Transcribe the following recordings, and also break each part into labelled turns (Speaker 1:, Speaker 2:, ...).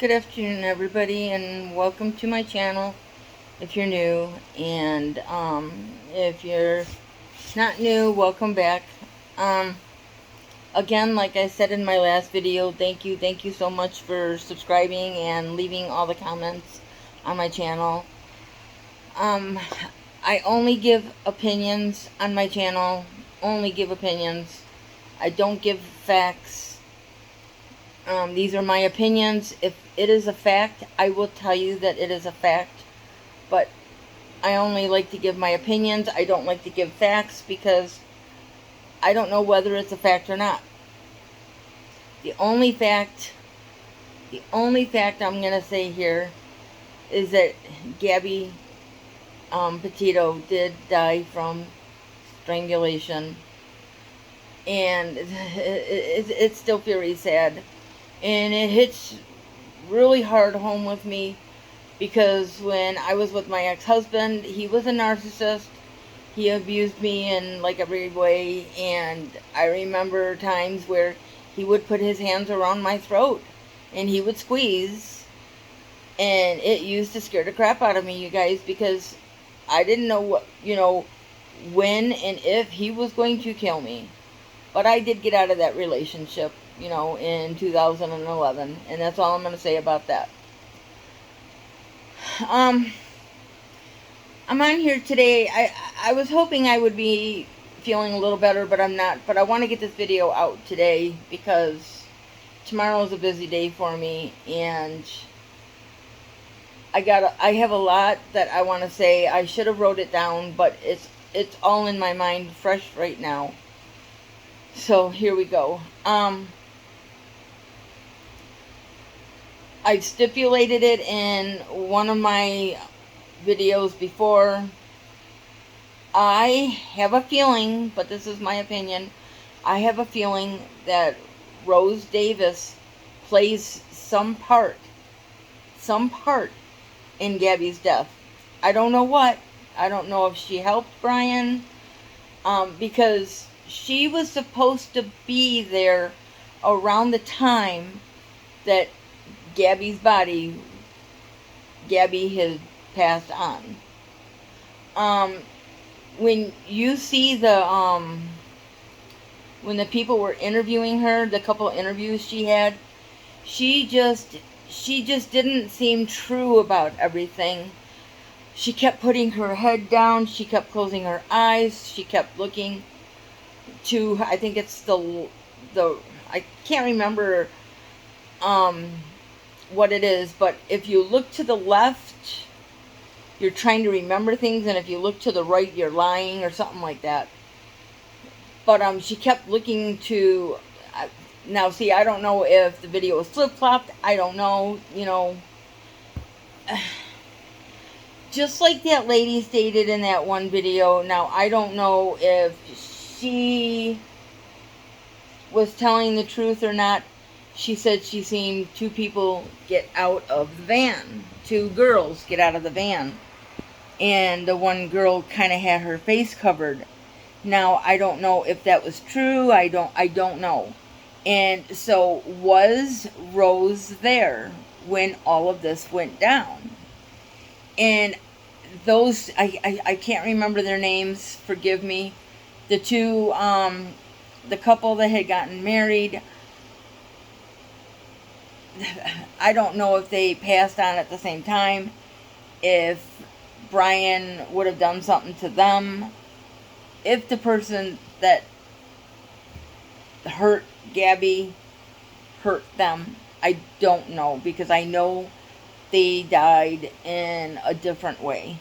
Speaker 1: Good afternoon, everybody, and welcome to my channel if you're new, and if you're not new, welcome back. Again, like I said in my last video, thank you so much for subscribing and leaving all the comments on my channel. I only give opinions on my channel, only give opinions. I don't give facts. These are my opinions. If it is a fact, I will tell you that it is a fact. But I only like to give my opinions. I don't like to give facts because I don't know whether it's a fact or not. The only fact I'm going to say here is that Gabby Petito did die from strangulation. And it's still very sad. And it hits really hard home with me because when I was with my ex-husband, he was a narcissist. He abused me in like every way, and I remember times where he would put his hands around my throat and he would squeeze, and it used to scare the crap out of me, you guys, because I didn't know what, when and if he was going to kill me. But I did get out of that relationship, in 2011. And that's all I'm going to say about that. I'm on here today. I was hoping I would be feeling a little better, but I'm not. But I want to get this video out today because tomorrow is a busy day for me. And I have a lot that I want to say. I should have wrote it down, but it's all in my mind fresh right now. So here we go. I've stipulated it in one of my videos before. I have a feeling, but this is my opinion, I have a feeling that Rose Davis plays some part in Gabby's death. I don't know what. I don't know if she helped Brian, because she was supposed to be there around the time that Gabby had passed on. When you see when the people were interviewing her, the couple interviews she had, she just didn't seem true about everything. She kept putting her head down, she kept closing her eyes, she kept looking to, I think it's the I can't remember what it is, but if you look to the left, you're trying to remember things, and if you look to the right, you're lying, or something like that. But she kept looking to, now see, I don't know if the video was flip-flopped, I don't know, just like that lady stated in that one video. Now, I don't know if she was telling the truth or not. She said she seen two people get out of the van. Two girls get out of the van. And the one girl kind of had her face covered. Now, I don't know if that was true. I don't know. And so, was Rose there when all of this went down? And those, I can't remember their names, forgive me. The two, the couple that had gotten married, I don't know if they passed on at the same time, if Brian would have done something to them, if the person that hurt Gabby hurt them. I don't know, because I know they died in a different way.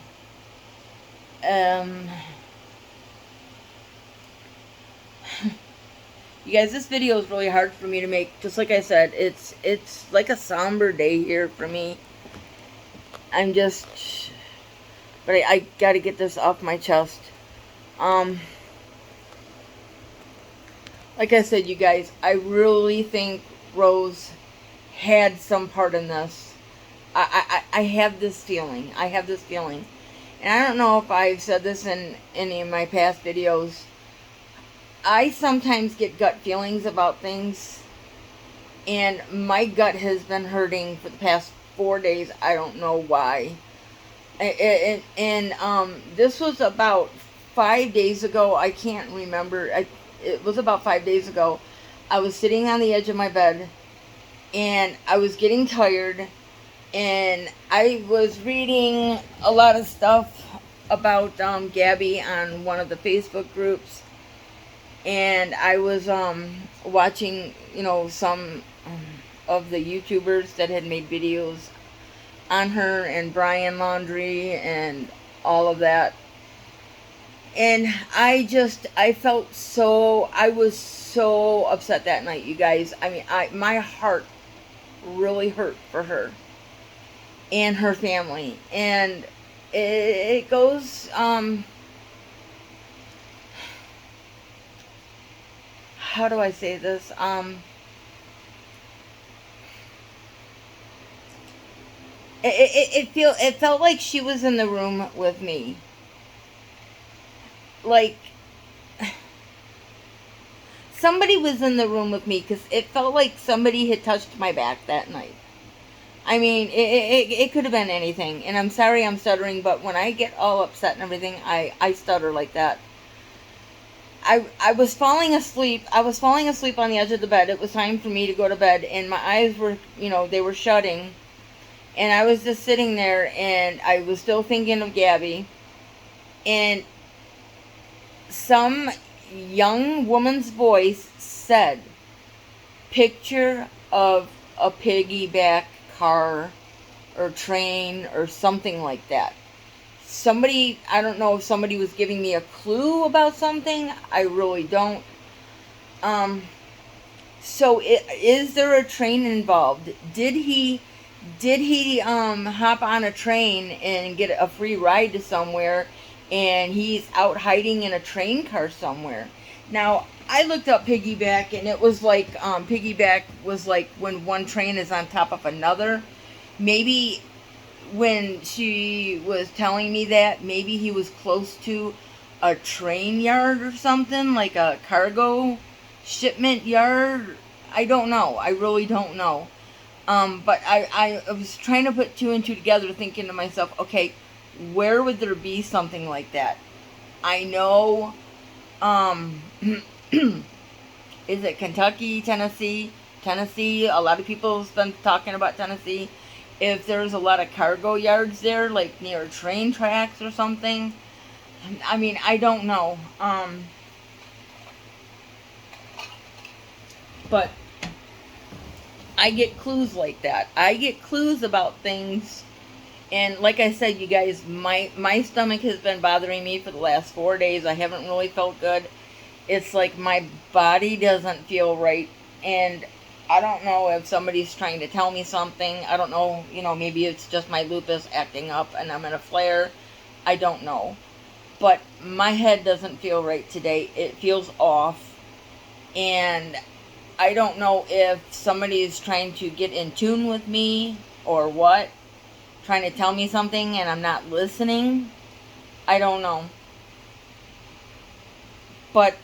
Speaker 1: You guys, this video is really hard for me to make. Just like I said, it's like a somber day here for me. But I gotta get this off my chest. Like I said, you guys, I really think Rose had some part in this. I have this feeling. And I don't know if I've said this in any of my past videos. I sometimes get gut feelings about things, and my gut has been hurting for the past 4 days. I don't know why. And this was about 5 days ago. I can't remember. It was about 5 days ago. I was sitting on the edge of my bed, and I was getting tired, and I was reading a lot of stuff about Gabby on one of the Facebook groups, and I was watching, some of the YouTubers that had made videos on her, and Brian Laundrie and all of that. And I felt so, I was so upset that night, you guys. I mean, my heart really hurt for her and her family. And it goes, how do I say this? It felt like she was in the room with me. Like somebody was in the room with me, because it felt like somebody had touched my back that night. I mean, it could have been anything. And I'm sorry I'm stuttering, but when I get all upset and everything, I stutter like that. I was falling asleep. I was falling asleep on the edge of the bed. It was time for me to go to bed, and my eyes were, they were shutting. And I was just sitting there, and I was still thinking of Gabby. And some young woman's voice said, picture of a piggyback car or train or something like that. Somebody, I don't know if somebody was giving me a clue about something. I really don't. So is there a train involved? Did he hop on a train and get a free ride to somewhere, and he's out hiding in a train car somewhere? Now, I looked up piggyback, and it was like, piggyback was like when one train is on top of another. Maybe when she was telling me that, maybe he was close to a train yard or something, like a cargo shipment yard. I don't know. I really don't know. But I was trying to put two and two together, thinking to myself, okay, where would there be something like that? I know, is it Kentucky, Tennessee? Tennessee, a lot of people have been talking about Tennessee. If there's a lot of cargo yards there, like near train tracks or something. I mean, I don't know. But I get clues like that. I get clues about things. And like I said, you guys, my stomach has been bothering me for the last 4 days. I haven't really felt good. It's like my body doesn't feel right. And I don't know if somebody's trying to tell me something. I don't know, maybe it's just my lupus acting up and I'm in a flare. I don't know. But my head doesn't feel right today. It feels off. And I don't know if somebody is trying to get in tune with me or what. Trying to tell me something and I'm not listening. I don't know. But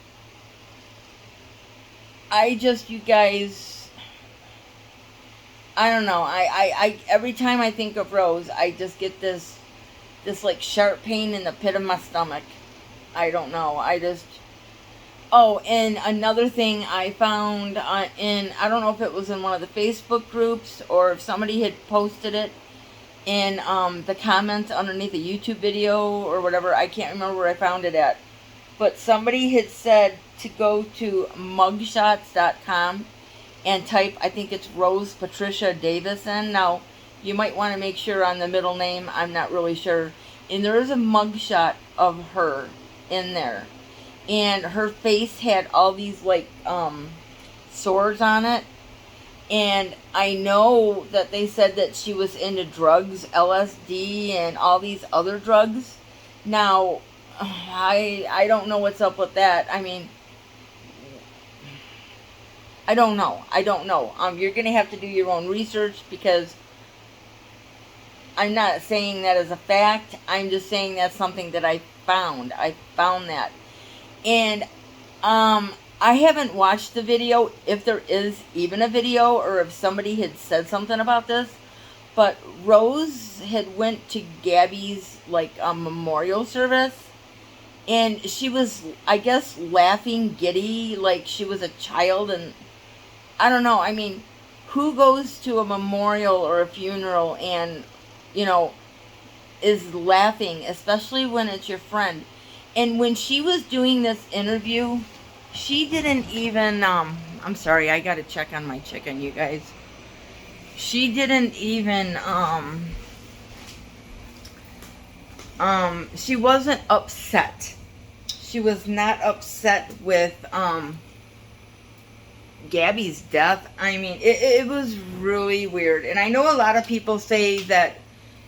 Speaker 1: you guys, I don't know. I every time I think of Rose, I just get this like sharp pain in the pit of my stomach. I don't know. Oh, and another thing I found I don't know if it was in one of the Facebook groups or if somebody had posted it in the comments underneath a YouTube video or whatever. I can't remember where I found it at. But somebody had said to go to mugshots.com and type, I think it's Rose Patricia Davison. Now, you might want to make sure on the middle name. I'm not really sure. And there is a mugshot of her in there. And her face had all these, like, sores on it. And I know that they said that she was into drugs, LSD, and all these other drugs. Now, I don't know what's up with that. I mean, I don't know. You're going to have to do your own research, because I'm not saying that as a fact. I'm just saying that's something that I found. I found that. And I haven't watched the video, if there is even a video, or if somebody had said something about this. But Rose had went to Gabby's, like, memorial service, and she was, I guess, laughing giddy like she was a child. And I don't know, I mean, who goes to a memorial or a funeral and, you know, is laughing, especially when it's your friend? And when she was doing this interview, she didn't even, I'm sorry, I gotta check on my chicken, you guys. She didn't even, she wasn't upset. She was not upset with, Gabby's death. I mean, it was really weird. And I know a lot of people say that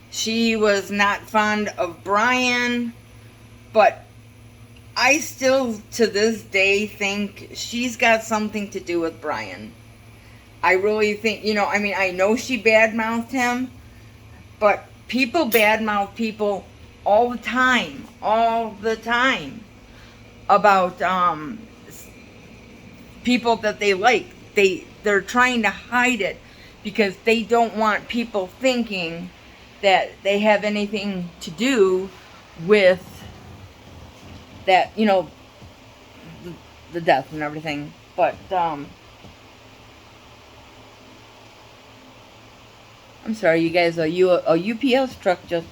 Speaker 1: she was not fond of Brian, but I still, to this day, think she's got something to do with Brian. I really think, you know, I mean, I know she badmouthed him, but people badmouth people all the time, about people that they like. They're trying to hide it because they don't want people thinking that they have anything to do with that, you know, the death and everything. But I'm sorry, you guys. A UPS truck just,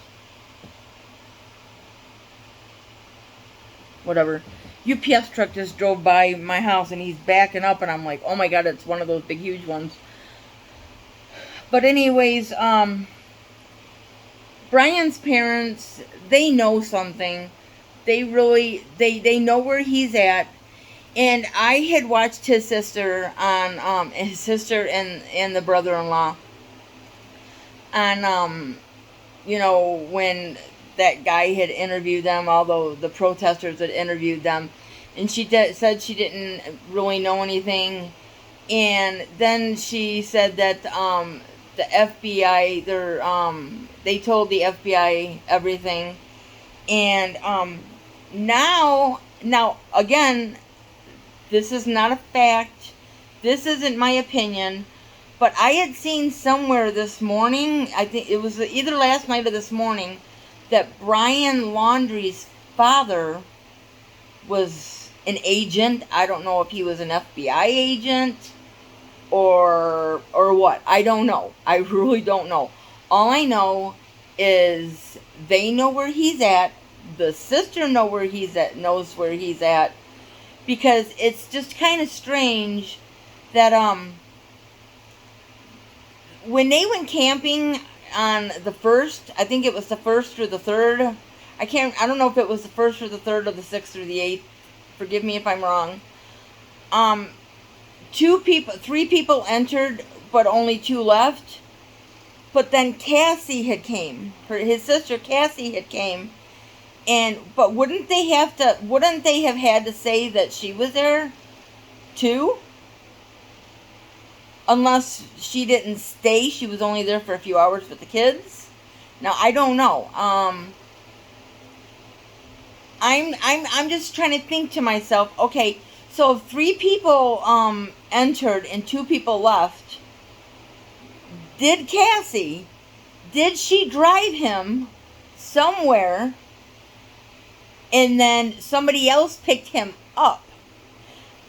Speaker 1: whatever. UPS truck just drove by my house, and he's backing up, and I'm like, oh my god, it's one of those big, huge ones. But anyways, Brian's parents, they know something. They really, they know where he's at. And I had watched his sister on, his sister and the brother-in-law on, you know, when that guy had interviewed them, although the protesters had interviewed them, and she said she didn't really know anything. And then she said that the FBI, they told the FBI everything. And now again, this is not a fact. This isn't my opinion. But I had seen somewhere this morning, I think it was either last night or this morning, that Brian Laundrie's father was an agent. I don't know if he was an FBI agent or what. I don't know. I really don't know. All I know is they know where he's at. The sister knows where he's at, because it's just kind of strange that when they went camping on the 1st, I think it was the 1st or the 3rd. I don't know if it was the 1st or the 3rd or the 6th or the 8th. Forgive me if I'm wrong. 3 people entered, but only 2 left. But then Cassie had came. His sister Cassie had came. But wouldn't they have had to say that she was there too? Unless she didn't stay, she was only there for a few hours with the kids. Now I don't know. I'm just trying to think to myself. Okay, so if 3 people entered and 2 people left, did she drive him somewhere, and then somebody else picked him up?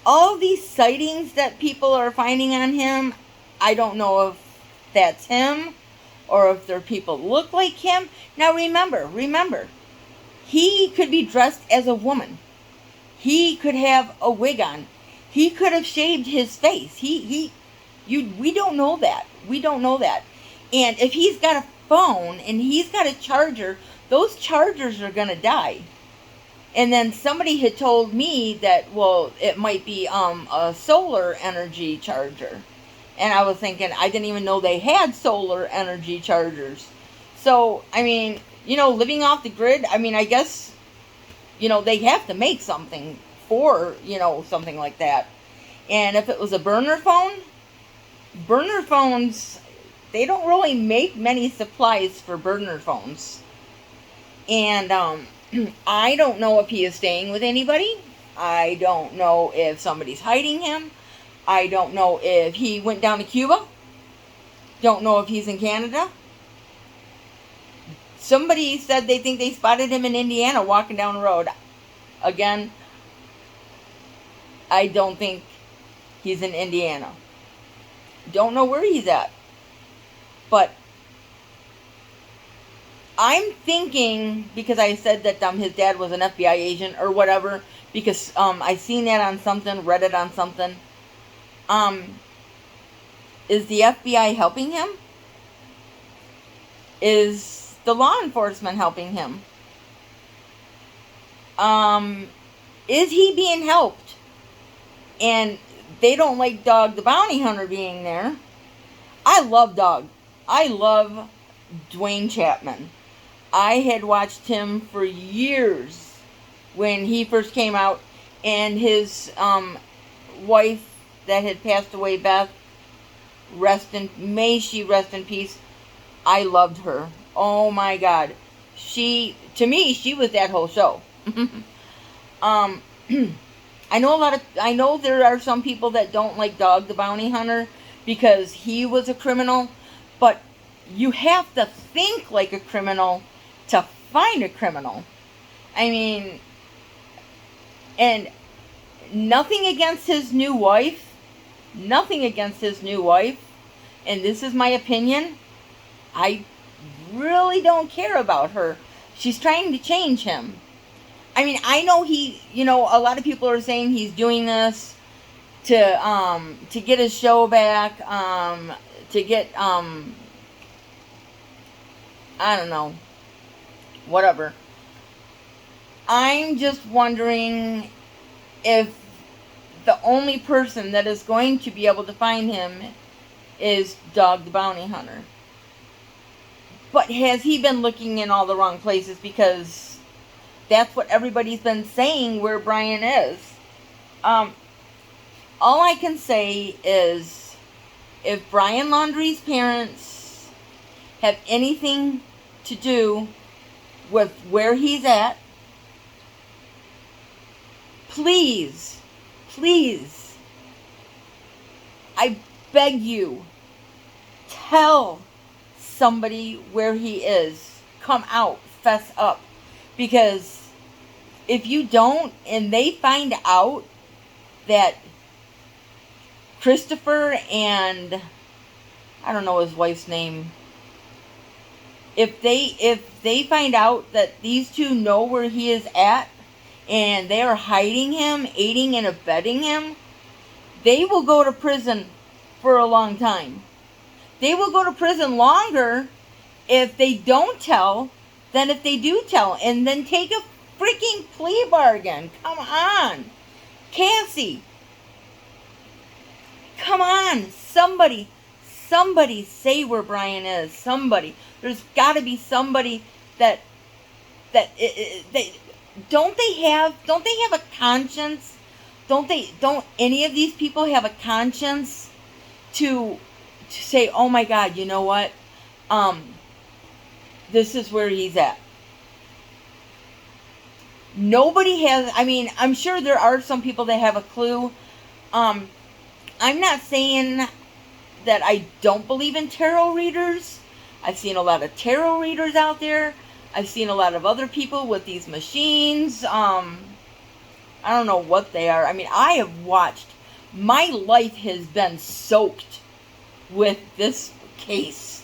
Speaker 1: All these sightings that people are finding on him, I don't know if that's him or if their people look like him. Now remember, he could be dressed as a woman. He could have a wig on. He could have shaved his face. We don't know that. We don't know that. And if he's got a phone and he's got a charger, those chargers are going to die. And then somebody had told me that, well, it might be a solar energy charger. And I was thinking, I didn't even know they had solar energy chargers. So, I mean, you know, living off the grid, I mean, I guess, you know, they have to make something for, you know, something like that. And if it was a burner phones, they don't really make many supplies for burner phones. And I don't know if he is staying with anybody. I don't know if somebody's hiding him. I don't know if he went down to Cuba. Don't know if he's in Canada. Somebody said they think they spotted him in Indiana walking down the road. Again, I don't think he's in Indiana. Don't know where he's at. But I'm thinking, because I said that his dad was an FBI agent or whatever, because I seen that on something, read it on something. Is the FBI helping him? Is the law enforcement helping him? Is he being helped? And they don't like Dog the Bounty Hunter being there. I love Dog. I love Dwayne Chapman. I had watched him for years when he first came out, and his wife that had passed away, Beth, may she rest in peace. I loved her. Oh my God. To me, she was that whole show. I know there are some people that don't like Dog the Bounty Hunter because he was a criminal, but you have to think like a criminal to find a criminal. I mean, and nothing against his new wife, and this is my opinion, I really don't care about her. She's trying to change him. I mean, I know a lot of people are saying he's doing this to get his show back, to get, I don't know, whatever. I'm just wondering if the only person that is going to be able to find him is Dog the Bounty Hunter. But has he been looking in all the wrong places? Because that's what everybody's been saying where Brian is. All I can say is, if Brian Laundrie's parents have anything to do with where he's at, please, I beg you, tell somebody where he is. Come out, fess up. Because if you don't, and they find out that Christopher and, I don't know his wife's name, if they find out that these two know where he is at, and they are hiding him, aiding and abetting him, they will go to prison for a long time. They will go to prison longer if they don't tell than if they do tell. And then take a freaking plea bargain. Come on. Cassie. Come on. Somebody say where Brian is. Somebody. There's got to be somebody that don't they have a conscience? Don't any of these people have a conscience to say, oh my God, you know what? This is where he's at. Nobody has, I mean, I'm sure there are some people that have a clue. I'm not saying that I don't believe in tarot readers. I've seen a lot of tarot readers out there. I've seen a lot of other people with these machines. I don't know what they are. I mean, I have watched. My life has been soaked with this case.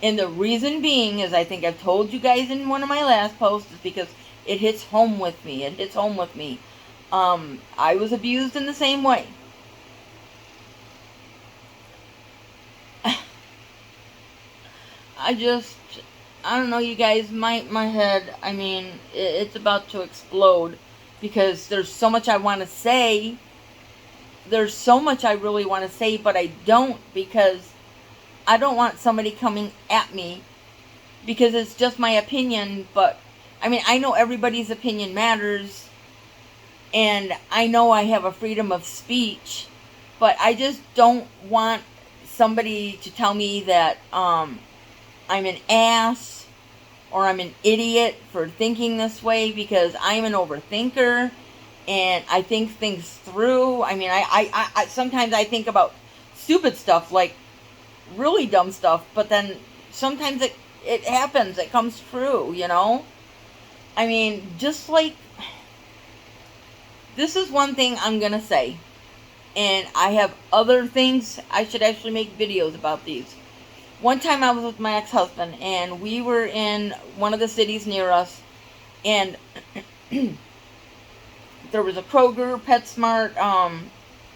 Speaker 1: And the reason being, as I think I've told you guys in one of my last posts, is because it hits home with me. I was abused in the same way. I don't know, you guys, my head, I mean, it's about to explode, because there's so much I want to say. There's so much I really want to say, but I don't, because I don't want somebody coming at me, because it's just my opinion. But, I mean, I know everybody's opinion matters, and I know I have a freedom of speech, but I just don't want somebody to tell me that, I'm an ass, or I'm an idiot for thinking this way, because I'm an overthinker, and I think things through. I mean, I sometimes I think about stupid stuff, like really dumb stuff, but then sometimes it happens, it comes true, you know? I mean, just like, this is one thing I'm gonna say, and I have other things. I should actually make videos about these. One time I was with my ex-husband, and we were in one of the cities near us, and there was a Kroger, PetSmart,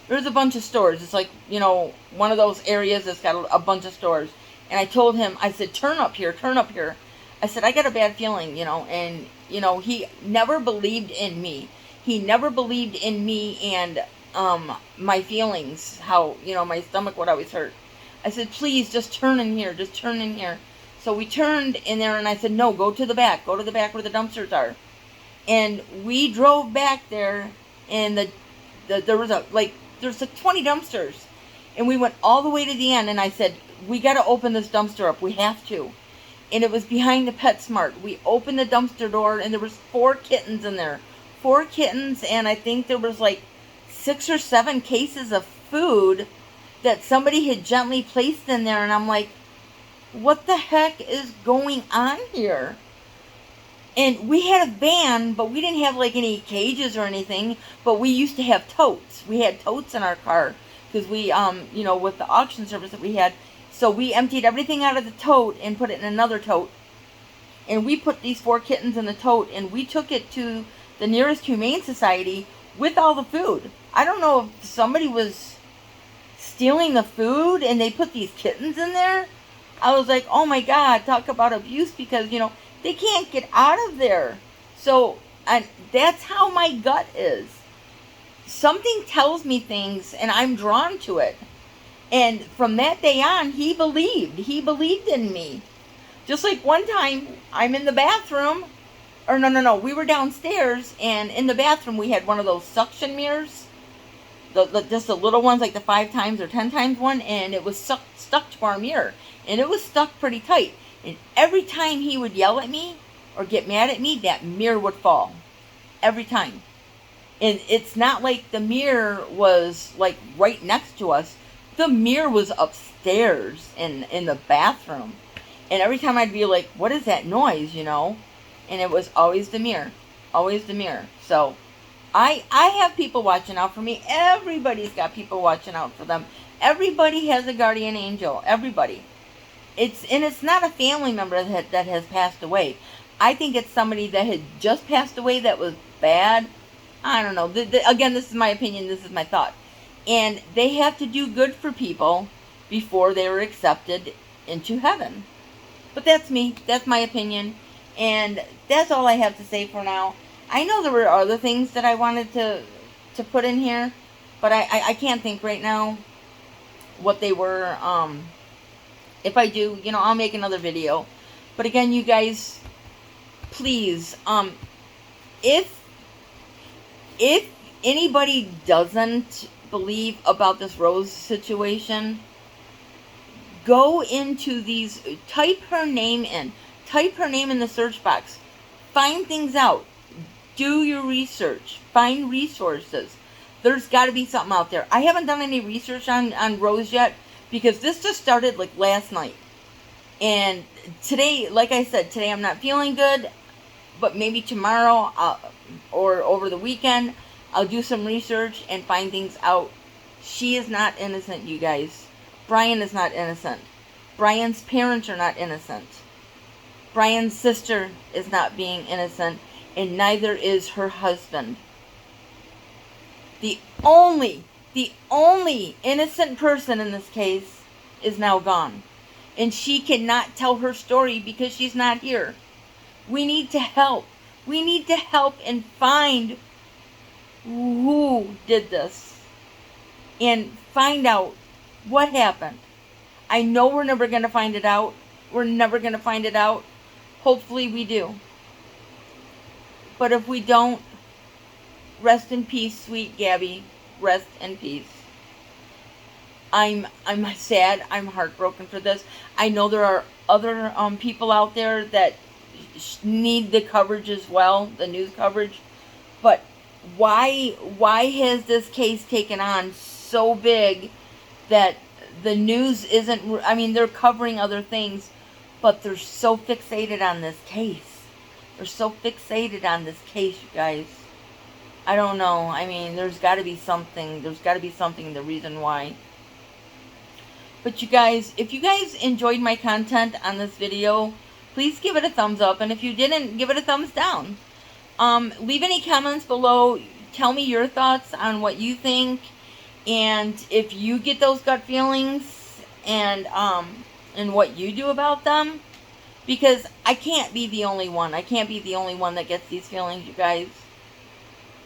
Speaker 1: there's a bunch of stores. It's like, you know, one of those areas that's got a bunch of stores. And I told him, I said, turn up here, turn up here. I said, I got a bad feeling, you know, and, you know, he never believed in me. He never believed in me and my feelings, how, you know, my stomach would always hurt. I said, please, just turn in here, just turn in here. So we turned in there, and I said, no, go to the back where the dumpsters are. And we drove back there, and there was there's like 20 dumpsters. And we went all the way to the end, and I said, we got to open this dumpster up. We have to. And it was behind the PetSmart. We opened the dumpster door, and there was 4 kittens in there. 4 kittens, and I think there was like 6 or 7 cases of food that somebody had gently placed in there. And I'm like, what the heck is going on here? And we had a van, but we didn't have like any cages or anything, but we used to have totes. We had totes in our car because we, you know, with the auction service that we had. So we emptied everything out of the tote and put it in another tote. And we put these 4 kittens in the tote, and we took it to the nearest Humane Society with all the food. I don't know if somebody was stealing the food and they put these kittens in there. I was like, oh my God, talk about abuse, because, you know, they can't get out of there. So, and that's how my gut is. Something tells me things, and I'm drawn to it. And from that day on, he believed. He believed in me. Just like one time, I'm in the bathroom. Or no. We were downstairs, and in the bathroom, we had one of those suction mirrors. Just the little ones, like the 5 times or 10 times one. And it was stuck to our mirror. And it was stuck pretty tight. And every time he would yell at me or get mad at me, that mirror would fall. Every time. And it's not like the mirror was like right next to us. The mirror was upstairs in the bathroom. And every time I'd be like, what is that noise, you know? And it was always the mirror. Always the mirror. So I have people watching out for me. Everybody's got people watching out for them. Everybody has a guardian angel. Everybody. It's not a family member that has passed away. I think it's somebody that had just passed away that was bad. I don't know. Again, this is my opinion. This is my thought. And they have to do good for people before they were accepted into heaven. But that's me. That's my opinion. And that's all I have to say for now. I know there were other things that I wanted to put in here, but I can't think right now what they were. If I do, you know, I'll make another video. But again, you guys, please, if anybody doesn't believe about this Rose situation, go into these, type her name in the search box, find things out, do your research, find resources. There's got to be something out there. I haven't done any research on Rose yet, because this just started like last night. And today, like I said, today I'm not feeling good, but maybe tomorrow or over the weekend, I'll do some research and find things out. She is not innocent, you guys. Brian is not innocent. Brian's parents are not innocent. Brian's sister is not being innocent, and neither is her husband. The only innocent person in this case is now gone. And she cannot tell her story because she's not here. We need to help. We need to help and find who did this. And find out what happened. I know we're never going to find it out. We're never going to find it out. Hopefully we do. But if we don't, rest in peace, sweet Gabby. Rest in peace. I'm sad. I'm heartbroken for this. I know there are other people out there that need the coverage as well, the news coverage. But why has this case taken on so big that the news isn't, I mean, they're covering other things, but they're so fixated on this case. They're so fixated on this case, you guys. I don't know. I mean, there's got to be something. There's got to be something, the reason why. But you guys, if you guys enjoyed my content on this video, please give it a thumbs up. And if you didn't, give it a thumbs down. Leave any comments below. Tell me your thoughts on what you think. And if you get those gut feelings and what you do about them. Because I can't be the only one. I can't be the only one that gets these feelings, you guys.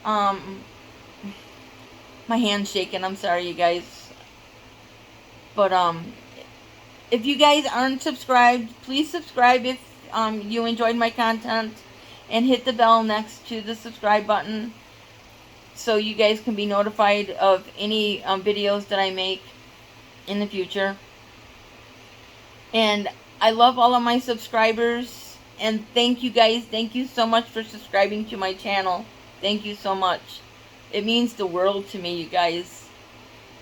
Speaker 1: My hand's shaking. I'm sorry, you guys. But, if you guys aren't subscribed, please subscribe if, you enjoyed my content. And hit the bell next to the subscribe button. So you guys can be notified of any, videos that I make in the future. And I love all of my subscribers. And thank you guys. Thank you so much for subscribing to my channel. Thank you so much. It means the world to me, you guys.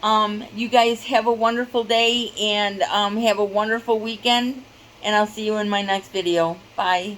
Speaker 1: You guys have a wonderful day and have a wonderful weekend. And I'll see you in my next video. Bye.